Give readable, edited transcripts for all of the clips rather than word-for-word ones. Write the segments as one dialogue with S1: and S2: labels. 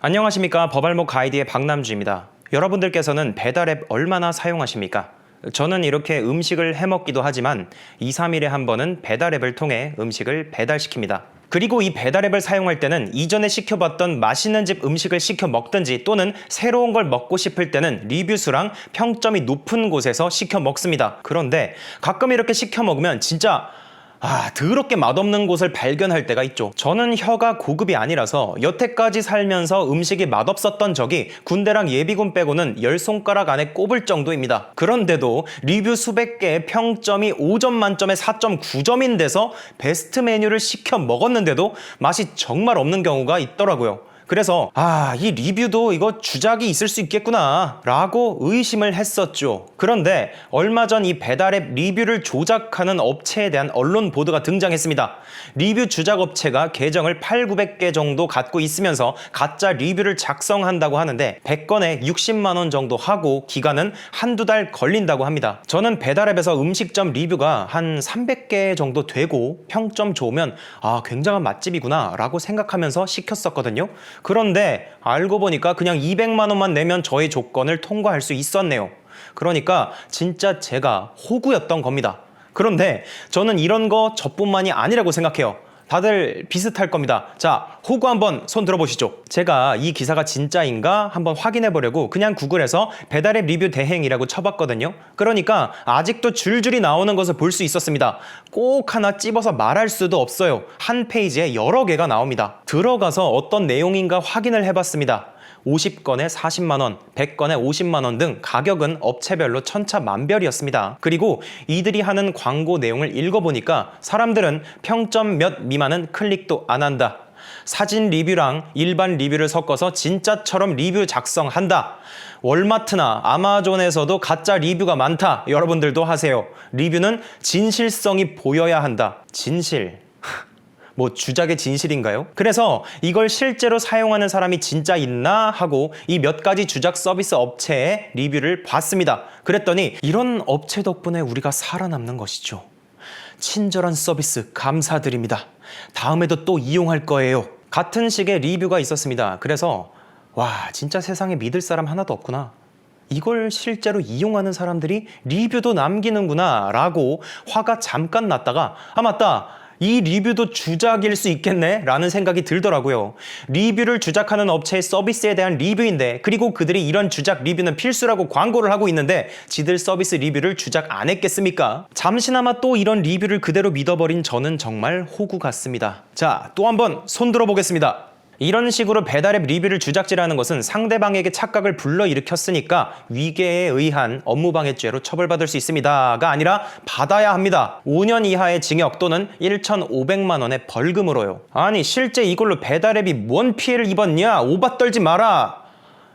S1: 안녕하십니까. 법알목 가이드의 박남주입니다. 여러분들께서는 배달앱 얼마나 사용하십니까? 저는 이렇게 음식을 해먹기도 하지만 2, 3일에 한 번은 배달앱을 통해 음식을 배달시킵니다. 그리고 이 배달앱을 사용할 때는 이전에 시켜봤던 맛있는 집 음식을 시켜 먹든지 또는 새로운 걸 먹고 싶을 때는 리뷰수랑 평점이 높은 곳에서 시켜 먹습니다. 그런데 가끔 이렇게 시켜 먹으면 진짜 더럽게 맛없는 곳을 발견할 때가 있죠. 저는 혀가 고급이 아니라서 여태까지 살면서 음식이 맛없었던 적이 군대랑 예비군 빼고는 10손가락 안에 꼽을 정도입니다. 그런데도 리뷰 수백 개의 평점이 5점 만점에 4.9점인 데서 베스트 메뉴를 시켜 먹었는데도 맛이 정말 없는 경우가 있더라고요. 그래서 이 리뷰도 이거 주작이 있을 수 있겠구나 라고 의심을 했었죠. 그런데 얼마 전 이 배달앱 리뷰를 조작하는 업체에 대한 언론 보도가 등장했습니다. 리뷰 주작 업체가 계정을 8,900개 정도 갖고 있으면서 가짜 리뷰를 작성한다고 하는데 100건에 60만 원 정도 하고 기간은 한두 달 걸린다고 합니다. 저는 배달앱에서 음식점 리뷰가 한 300개 정도 되고 평점 좋으면 굉장한 맛집이구나 라고 생각하면서 시켰었거든요. 그런데 알고 보니까 그냥 200만 원만 내면 저의 조건을 통과할 수 있었네요. 그러니까 진짜 제가 호구였던 겁니다. 그런데 저는 이런 거 저뿐만이 아니라고 생각해요. 다들 비슷할 겁니다. 자, 호구 한번 손 들어보시죠. 제가 이 기사가 진짜인가 한번 확인해 보려고 그냥 구글에서 배달앱 리뷰 대행이라고 쳐봤거든요. 그러니까 아직도 줄줄이 나오는 것을 볼 수 있었습니다. 꼭 하나 찝어서 말할 수도 없어요. 한 페이지에 여러 개가 나옵니다. 들어가서 어떤 내용인가 확인을 해봤습니다. 50건에 40만원, 100건에 50만원 등 가격은 업체별로 천차만별이었습니다. 그리고 이들이 하는 광고 내용을 읽어보니까 사람들은 평점 몇 미만은 클릭도 안 한다. 사진 리뷰랑 일반 리뷰를 섞어서 진짜처럼 리뷰 작성한다. 월마트나 아마존에서도 가짜 리뷰가 많다. 여러분들도 하세요. 리뷰는 진실성이 보여야 한다. 진실. 뭐 주작의 진실인가요? 그래서 이걸 실제로 사용하는 사람이 진짜 있나 하고 이 몇 가지 주작 서비스 업체의 리뷰를 봤습니다. 그랬더니 이런 업체 덕분에 우리가 살아남는 것이죠. 친절한 서비스 감사드립니다. 다음에도 또 이용할 거예요. 같은 식의 리뷰가 있었습니다. 그래서 진짜 세상에 믿을 사람 하나도 없구나. 이걸 실제로 이용하는 사람들이 리뷰도 남기는구나 라고 화가 잠깐 났다가 맞다. 이 리뷰도 주작일 수 있겠네 라는 생각이 들더라고요. 리뷰를 주작하는 업체의 서비스에 대한 리뷰인데 그리고 그들이 이런 주작 리뷰는 필수라고 광고를 하고 있는데 지들 서비스 리뷰를 주작 안 했겠습니까? 잠시나마 또 이런 리뷰를 그대로 믿어버린 저는 정말 호구 같습니다. 자, 또 한번 손 들어보겠습니다. 이런 식으로 배달앱 리뷰를 주작질하는 것은 상대방에게 착각을 불러일으켰으니까 위계에 의한 업무방해죄로 처벌받을 수 있습니다가 아니라 받아야 합니다. 5년 이하의 징역 또는 1,500만 원의 벌금으로요. 아니 실제 이걸로 배달앱이 뭔 피해를 입었냐? 오바 떨지 마라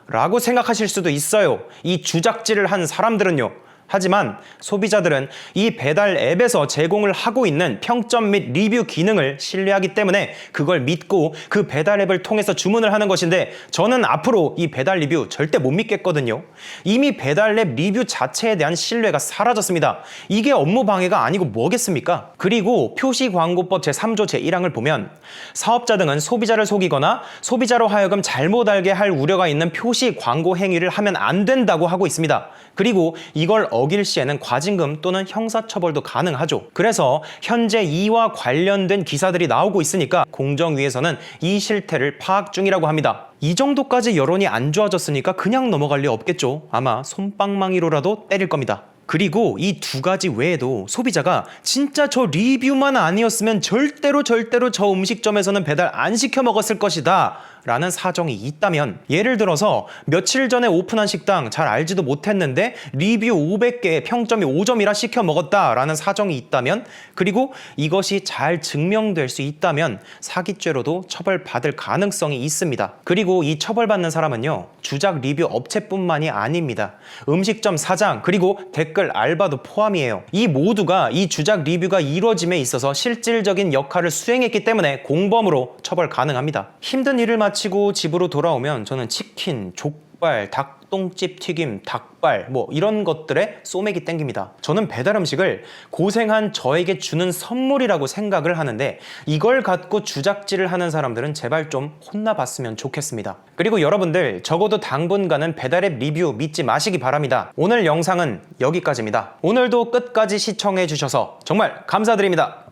S1: 라고 생각하실 수도 있어요. 이 주작질을 한 사람들은요. 하지만 소비자들은 이 배달 앱에서 제공을 하고 있는 평점 및 리뷰 기능을 신뢰하기 때문에 그걸 믿고 그 배달 앱을 통해서 주문을 하는 것인데 저는 앞으로 이 배달 리뷰 절대 못 믿겠거든요. 이미 배달 앱 리뷰 자체에 대한 신뢰가 사라졌습니다. 이게 업무 방해가 아니고 뭐겠습니까? 그리고 표시광고법 제3조 제1항을 보면 사업자 등은 소비자를 속이거나 소비자로 하여금 잘못 알게 할 우려가 있는 표시 광고 행위를 하면 안 된다고 하고 있습니다. 그리고 이걸 어길 시에는 과징금 또는 형사처벌도 가능하죠. 그래서 현재 이와 관련된 기사들이 나오고 있으니까 공정위에서는 이 실태를 파악 중이라고 합니다. 이 정도까지 여론이 안 좋아졌으니까 그냥 넘어갈 리 없겠죠. 아마 솜방망이로라도 때릴 겁니다. 그리고 이 두 가지 외에도 소비자가 진짜 저 리뷰만 아니었으면 절대로 저 음식점에서는 배달 안 시켜 먹었을 것이다 라는 사정이 있다면, 예를 들어서 며칠 전에 오픈한 식당 잘 알지도 못했는데 리뷰 500개에 평점이 5점이라 시켜 먹었다 라는 사정이 있다면, 그리고 이것이 잘 증명될 수 있다면 사기죄로도 처벌받을 가능성이 있습니다. 그리고 이 처벌받는 사람은요, 주작 리뷰 업체뿐만이 아닙니다. 음식점 사장 그리고 댓글 알바도 포함이에요. 이 모두가 이 주작 리뷰가 이루어짐에 있어서 실질적인 역할을 수행했기 때문에 공범으로 처벌 가능합니다. 힘든 일을 마치고 집으로 돌아오면 저는 치킨, 족발, 족발, 닭똥집 튀김, 닭발 뭐 이런 것들에 소맥이 땡깁니다. 저는 배달 음식을 고생한 저에게 주는 선물이라고 생각을 하는데 이걸 갖고 주작질을 하는 사람들은 제발 좀 혼나봤으면 좋겠습니다. 그리고 여러분들 적어도 당분간은 배달앱 리뷰 믿지 마시기 바랍니다. 오늘 영상은 여기까지입니다. 오늘도 끝까지 시청해 주셔서 정말 감사드립니다.